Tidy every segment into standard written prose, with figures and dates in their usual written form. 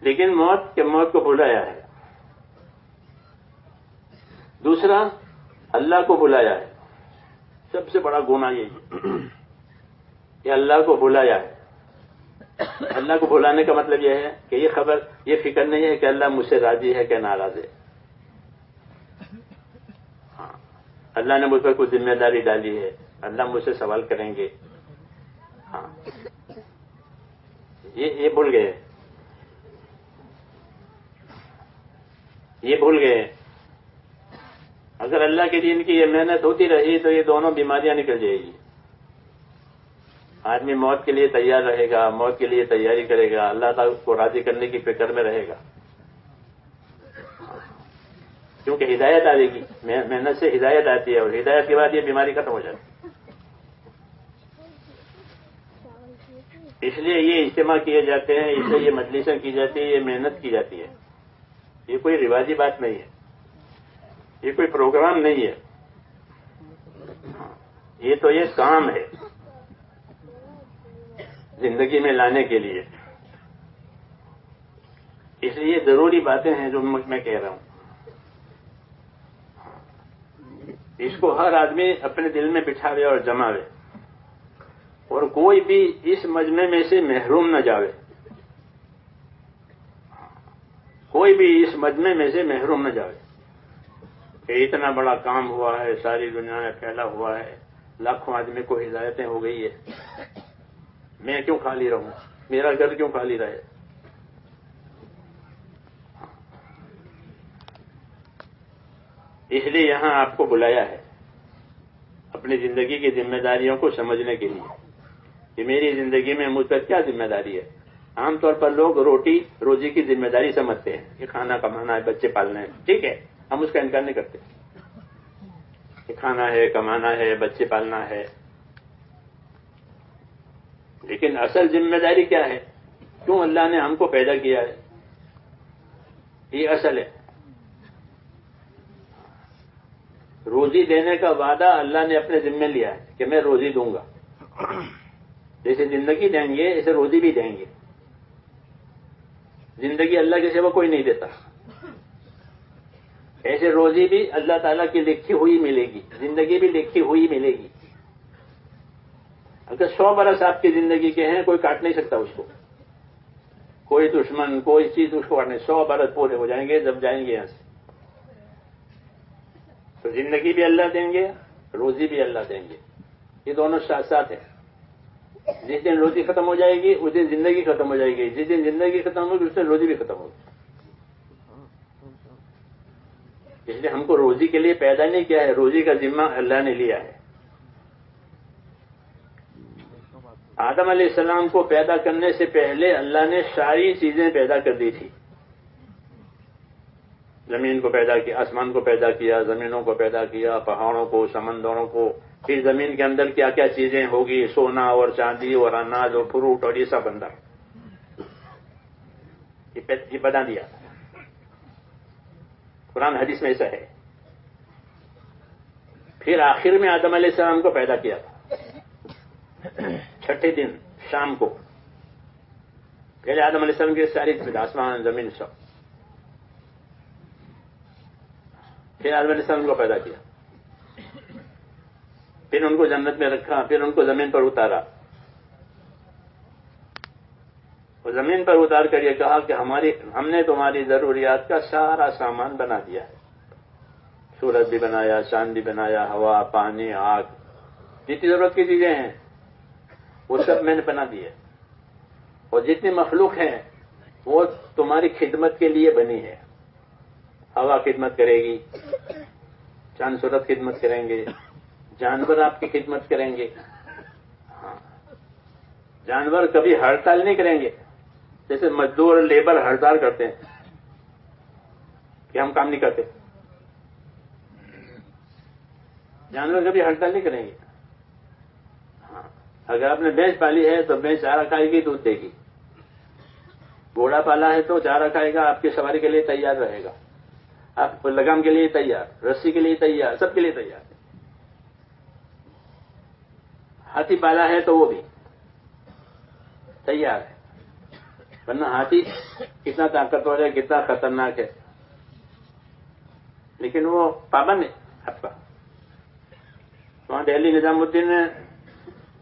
لیکن موت کو بلایا ہے. دوسرا اللہ کو بلایا ہے. سب سے بڑا گناہ یہی کہ اللہ کو بلایا ہے. اللہ کو بلانے کا مطلب یہ ہے کہ یہ فکر نہیں ہے کہ اللہ مجھ سے راضی ہے کہ ناراض ہے. ہاں، اللہ نے مجھ پر کچھ ذمہ داری ڈالی ہے، اللہ مجھ سے سوال کریں گے. ہاں، یہ بھول گئے، یہ بھول گئے. اگر اللہ کے دین کی یہ محنت ہوتی رہی تو یہ دونوں بیماریاں نکل جائے گی. آدمی موت کے لیے تیار رہے گا، موت کے لیے تیاری کرے گا، اللہ تعالیٰ کو راضی کرنے کی فکر میں رہے گا. کیونکہ ہدایت آئے گی، محنت سے ہدایت آتی ہے، اور ہدایت کے بعد یہ بیماری ختم ہو جاتی ہے. اس لیے یہ اجتماع کیے جاتے ہیں، اس لیے یہ مجلسیں کی جاتی ہے، یہ محنت کی جاتی ہے. یہ کوئی رواجی بات نہیں ہے، یہ کوئی پروگرام نہیں ہے، یہ تو یہ کام ہے زندگی میں لانے کے لیے. اس لیے ضروری باتیں ہیں جو میں کہہ رہا ہوں. اس کو ہر آدمی اپنے دل میں بٹھاوے اور جماوے، اور کوئی بھی اس مجمع میں سے محروم نہ جاوے. کوئی بھی اس مجمع میں سے محروم نہ جاوے کہ اتنا بڑا کام ہوا ہے، ساری دنیا میں پھیلا ہوا ہے، لاکھوں آدمی کو ہدایتیں ہو گئی ہے، میں کیوں خالی رہوں، میرا گھر کیوں خالی رہے. اس لیے یہاں آپ کو بلایا ہے اپنی زندگی کی ذمہ داریوں کو سمجھنے کے لیے کہ میری زندگی میں مجھ پر کیا ذمہ داری ہے. عام طور پر لوگ روزی کی ذمہ داری سمجھتے ہیں کہ کھانا کمانا ہے، بچے پالنا ہے. ٹھیک ہے، ہم اس کا انکار نہیں کرتے کہ کھانا ہے، کمانا ہے، بچے پالنا ہے. لیکن اصل ذمہ داری کیا ہے؟ کیوں اللہ نے ہم کو پیدا کیا ہے؟ یہ اصل ہے. روزی دینے کا وعدہ اللہ نے اپنے ذمہ لیا ہے کہ میں روزی دوں گا. جیسے زندگی دیں گے ایسے روزی بھی دیں گے. زندگی اللہ کے سوا کوئی نہیں دیتا، ایسے روزی بھی اللہ تعالیٰ کی لکھی ہوئی ملے گی، زندگی بھی لکھی ہوئی ملے گی. اگر 100 برس آپ کی زندگی کے ہیں کوئی کاٹ نہیں سکتا اس کو، کوئی دشمن کوئی چیز اس کو کاٹنے. 100 برس پورے ہو جائیں گے جب جائیں گے یہاں سے. تو زندگی بھی اللہ دیں گے، روزی بھی اللہ دیں گے. یہ دونوں ساتھ ساتھ ہیں. جس دن روزی ختم ہو جائے گی اس دن زندگی ختم ہو جائے گی، جس دن زندگی ختم ہوگی اس دن روزی بھی ختم ہوگی. اس لیے ہم کو روزی کے لیے پیدا نہیں کیا ہے، روزی کا ذمہ اللہ نے لیا ہے. آدم علیہ السلام کو پیدا کرنے سے پہلے اللہ نے ساری چیزیں پیدا کر دی تھی. زمین کو پیدا کیا، آسمان کو پیدا کیا، زمینوں کو پیدا کیا، پہاڑوں کو، سمندروں کو. پھر زمین کے اندر کیا کیا چیزیں ہوگی، سونا اور چاندی اور اناج اور فروٹ اور یہ سب اندر یہ بتا دیا. قرآن حدیث میں ایسا ہے. پھر آخر میں آدم علیہ السلام کو پیدا کیا تھا، چھٹے دن شام کو. پہلے آدم علیہ السلام کی ساری آسمان زمین سب. پھر آدم علیہ السلام کو پیدا کیا، پھر ان کو جنت میں رکھا، پھر ان کو زمین پر اتارا. اور زمین پر اتار کر یہ کہا کہ ہم نے تمہاری ضروریات کا سارا سامان بنا دیا ہے. سورج بھی بنایا، چاند بھی بنایا، ہوا، پانی، آگ، جتنی ضرورت کی چیزیں ہیں وہ سب میں نے بنا دی ہے. اور جتنی مخلوق ہیں وہ تمہاری خدمت کے لیے بنی ہے. ہوا خدمت کرے گی، چاند سورج خدمت کریں گے، جانور آپ کی خدمت کریں گے. ہاں، جانور کبھی ہڑتال نہیں کریں گے جیسے مزدور لیبر ہڑتال کرتے ہیں کہ ہم کام نہیں کرتے. جانور کبھی ہڑتال نہیں کریں گے. ہاں، اگر آپ نے بھینس پالی ہے تو بھینس چارہ کھائے گی، دودھ دے گی. گھوڑا پالا ہے تو چارہ کھائے گا، آپ کی سواری کے لیے تیار رہے گا، آپ لگام کے لیے تیار، رسی کے لیے تیار، سب کے لیے تیار. ہاتھی پالا ہے تو وہ بھی تیار ہے. ورنہ ہاتھی کتنا طاقتور ہے، کتنا خطرناک ہے، لیکن وہ پابند ہے آپ کا. وہاں دہلی نظام الدین میں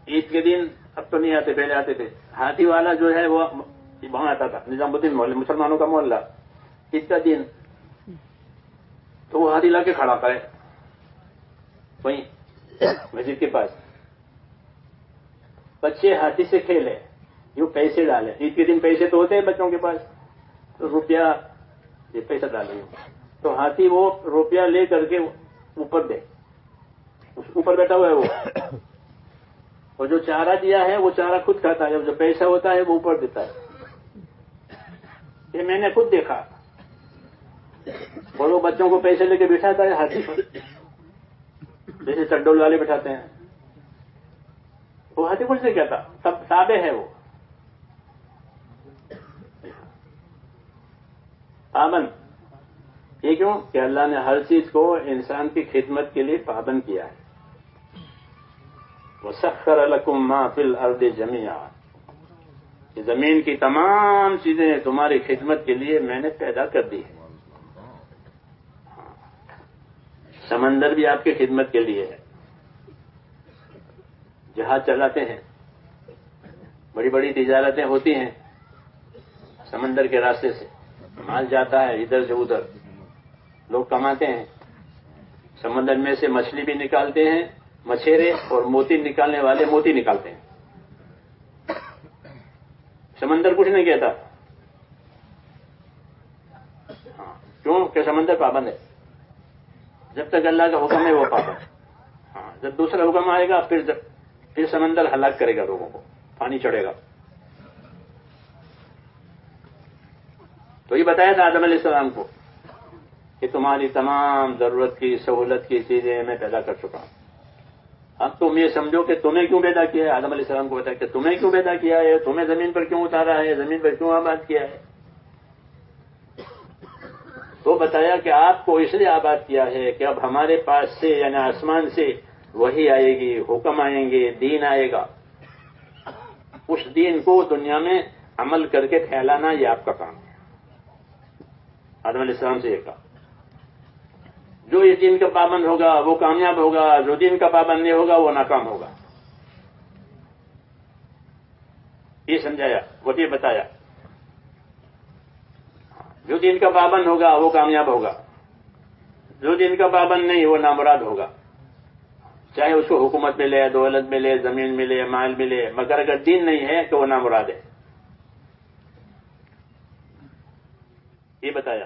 عید کے دن، اب تو نہیں آتے، پہلے آتے تھے، ہاتھی والا جو ہے وہ وہاں آتا تھا، نظام الدین محلہ، مسلمانوں کا محلہ، عید کا دن، تو وہ ہاتھی لا کے کھڑا کرے وہیں مسجد کے پاس. بچے ہاتھی سے کھیلے، یوں پیسے ڈالے، عید کے دن پیسے تو ہوتے ہیں بچوں کے پاس، تو روپیہ یہ پیسہ ڈالے، تو ہاتھی وہ روپیہ لے کر کے اوپر دے، اوپر بیٹھا ہوا ہے وہ، اور جو چارہ دیا ہے وہ چارہ خود کھاتا ہے، جو پیسہ ہوتا ہے وہ اوپر دیتا ہے. یہ میں نے خود دیکھا. اور وہ بچوں کو پیسے لے کے بٹھاتا ہے ہاتھی پر، جیسے چڈول والے بٹھاتے ہیں. وہ ہاتھی کچھ نہیں کہتا، سب تابع ہے وہ، پابند. یہ کیوں کہ اللہ نے ہر چیز کو انسان کی خدمت کے لیے پابند کیا ہے. وَسَخَّرَ لَكُم مَّا فِي الْأَرْضِ جَمِيعًا، کہ زمین کی تمام چیزیں تمہاری خدمت کے لیے میں نے پیدا کر دی ہے. سمندر بھی آپ کی خدمت کے لیے ہے. جہاز چلاتے ہیں، بڑی بڑی تجارتیں ہوتی ہیں سمندر کے راستے سے، مال جاتا ہے ادھر سے ادھر، لوگ کماتے ہیں. سمندر میں سے مچھلی بھی نکالتے ہیں مچھیرے، اور موتی نکالنے والے موتی نکالتے ہیں. سمندر کچھ نہیں کہتا. کیوں کہ سمندر پابند ہے. جب تک اللہ کا حکم ہے وہ پابند. جب دوسرا حکم آئے گا پھر سمندر ہلاک کرے گا لوگوں کو، پانی چڑھے گا. تو یہ بتایا تھا آدم علیہ السلام کو کہ تمہاری تمام ضرورت کی، سہولت کی چیزیں میں پیدا کر چکا ہوں. اب تم یہ سمجھو کہ تمہیں کیوں پیدا کیا ہے. آدم علیہ السلام کو بتایا کہ تمہیں کیوں پیدا کیا ہے، تمہیں زمین پر کیوں اتارا ہے، زمین پر کیوں آباد کیا ہے. تو بتایا کہ آپ کو اس لیے آباد کیا ہے کہ اب ہمارے پاس سے، یعنی آسمان سے وحی آئے گی، حکم آئیں گے، دین آئے گا. اس دین کو دنیا میں عمل کر کے پھیلانا یہ آپ کا کام ہے. آدم علیہ السلام سے یہ کہا جو اس دین کا پابند ہوگا وہ کامیاب ہوگا، جو دین کا پابند نہیں ہوگا وہ ناکام ہوگا. یہ سمجھایا، وہی بتایا. جو دین کا پابند ہوگا وہ کامیاب ہوگا، جو دین کا پابند نہیں وہ نامراد ہوگا. چاہے اس کو حکومت ملے، دولت ملے، زمین ملے، مال ملے، مگر اگر دین نہیں ہے تو وہ نامراد ہے. یہ بتایا.